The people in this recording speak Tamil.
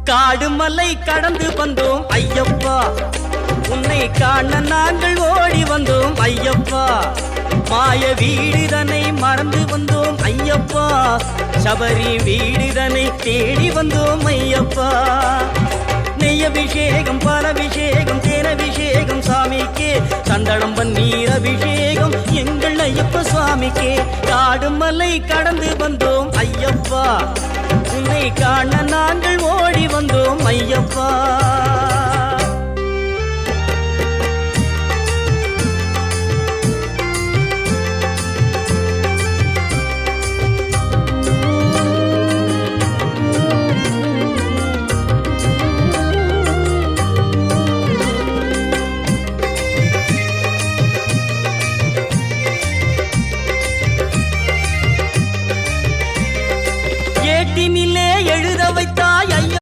காடு மலை கடந்து வந்தோம் ஐயப்பா, உன்னை காண நாங்கள் ஓடி வந்தோம் ஐயப்பா. மாய வீடுதனை மறந்து வந்தோம் ஐயப்பா, சபரி வீடுதனை தேடி வந்தோம் ஐயப்பா. நெய்யபிஷேகம் பாலபிஷேகம் தேனபிஷேகம் சாமிக்கே, சந்தனம் பன்னீர் அபிஷேகம் எங்கள் ஐயப்ப சுவாமிக்கே. காடு மலை கடந்து வந்தோம் ஐயப்பா, உன்னை காண நாங்கள்